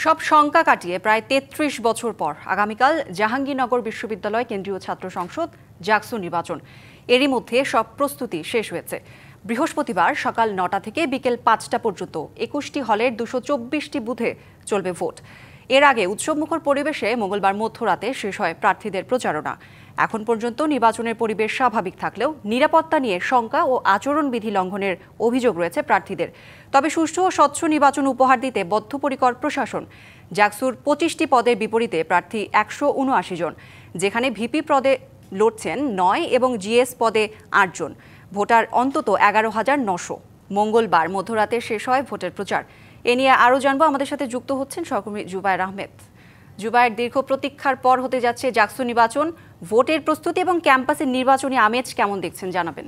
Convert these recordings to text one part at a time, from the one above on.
সব শঙ্কা কাটিয়ে প্রায় ৩৩ বছর পর আগামীকাল জাহাঙ্গীরনগর বিশ্ববিদ্যালয় কেন্দ্রীয় ছাত্র সংসদ জাকসু নির্বাচন। এরই মধ্যে সব প্রস্তুতি শেষ হয়েছে। বৃহস্পতিবার সকাল ৯টা থেকে বিকেল ৫টা পর্যন্ত ২১টি হলের ২২৪টি বুথে চলবে ভোট। এর আগে উৎসবমুখর পরিবেশে মঙ্গলবার মধ্যরাতে শেষ হয় প্রার্থীদের প্রচারণা। এখন পর্যন্ত নির্বাচনের পরিবেশ স্বাভাবিক থাকলেও নিরাপত্তা নিয়ে শঙ্কা ও আচরণবিধি লঙ্ঘনের অভিযোগ রয়েছে প্রার্থীদের। তবে সুষ্ঠু ও স্বচ্ছ নির্বাচন উপহার দিতে বদ্ধপরিকর প্রশাসন। জাকসুর ২৫টি পদের বিপরীতে প্রার্থী ১৭৯ জন, যেখানে ভিপি পদে লড়ছেন ৯ এবং জিএস পদে ৮ জন। ভোটার অন্তত ১১,৯০০। মঙ্গলবার মধ্যরাতে শেষ হয় ভোটের প্রচার। এ নিয়ে আরও জানবো, আমাদের সাথে যুক্ত হচ্ছেন সহকর্মী জুবায়ের আহমেদ। জুবায়ের, দীর্ঘ প্রতীক্ষার পর হতে যাচ্ছে জাকসু নির্বাচন। ভোটের প্রস্তুতি এবং ক্যাম্পাসের নির্বাচনী আমেজ কেমন দেখছেন জানাবেন।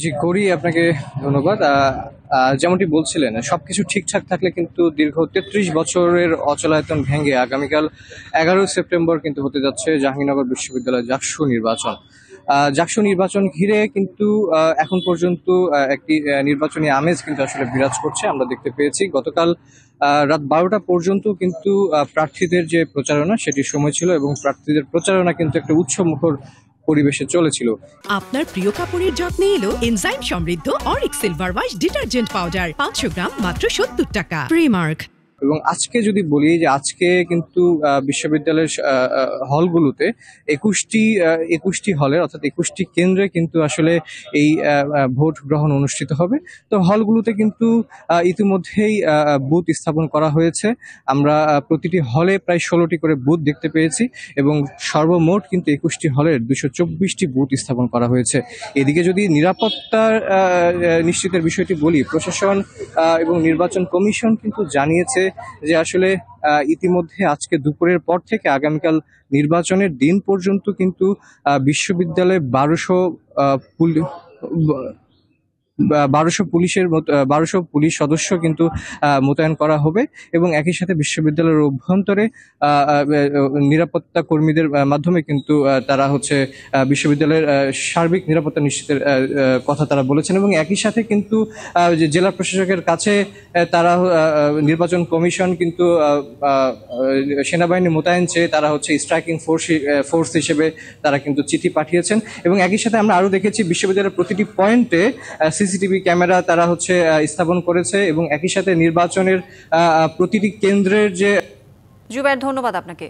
জি করি, আপনাকে ধন্যবাদ। যেমনটি বলছিলেন, সবকিছু ঠিকঠাক থাকলে কিন্তু দীর্ঘ ৩৩ বছরের অচলায়তন ভেঙে আগামীকাল ১১ সেপ্টেম্বর কিন্তু হতে যাচ্ছে জাহাঙ্গীরনগর বিশ্ববিদ্যালয় জাকসু নির্বাচন। জাকসু নির্বাচন ঘিরে কিন্তু এখন পর্যন্ত একটি নির্বাচনী আমেজ কিন্তু আসলে বিরাজ করছে। আমরা দেখতে পেয়েছি গতকাল রাত ১২টা পর্যন্ত কিন্তু প্রার্থীদের যে প্রচারণা সেটির সময় ছিল এবং প্রার্থীদের প্রচারণা কিন্তু একটা উৎসবমুখর পরিবেশে চলেছিল। আপনার প্রিয় কাপড়ের যত্নে এলো এনজাইম সমৃদ্ধ Arik silver wash detergent powder ৫০০ গ্রাম মাত্র ৭০ টাকা। প্রিমার্ক। এবং আজকে যদি বলি যে আজকে কিন্তু বিশ্ববিদ্যালয়ের হলগুলোতে ২১টি হলের অর্থাৎ ২১টি কেন্দ্রে কিন্তু আসলে এই ভোট গ্রহণ অনুষ্ঠিত হবে। তো হলগুলোতে কিন্তু ইতিমধ্যেই বুথ স্থাপন করা হয়েছে। আমরা প্রতিটি হলে প্রায় ১৬টি করে বুথ দেখতে পেয়েছি এবং সর্বমোট কিন্তু ২১টি হলের ২২৪টি বুথ স্থাপন করা হয়েছে। এদিকে যদি নিরাপত্তার নিশ্চিতের বিষয়টি বলি, প্রশাসন এবং নির্বাচন কমিশন কিন্তু জানিয়েছে যে আসলে ইতিমধ্যে আজকে দুপুরের পর থেকে আগামীকাল নির্বাচনের দিন পর্যন্ত কিন্তু বিশ্ববিদ্যালয়ে ১২০০ পুলিশ সদস্য কিন্তু মোতায়েন করা হবে এবং একই সাথে বিশ্ববিদ্যালয়ের অভ্যন্তরে নিরাপত্তা কর্মীদের মাধ্যমে কিন্তু তারা বিশ্ববিদ্যালয়ের সার্বিক নিরাপত্তা নিশ্চিতের কথা তারা বলেছেন এবং একই সাথে কিন্তু জেলা প্রশাসকের কাছে তারা নির্বাচন কমিশন কিন্তু সেনাবাহিনী মোতায়েন চেয়ে তারা স্ট্রাইকিং ফোর্স হিসেবে তারা কিন্তু চিঠি পাঠিয়েছেন এবং একই সাথে আমরা আরো দেখেছি বিশ্ববিদ্যালয়ের প্রতিটি পয়েন্টে সিসিটিভি ক্যামেরা তারা স্থাপন করেছে এবং একই সাথে নির্বাচনের প্রতিটি কেন্দ্রের যে জুবায়ের, ধন্যবাদ আপনাকে।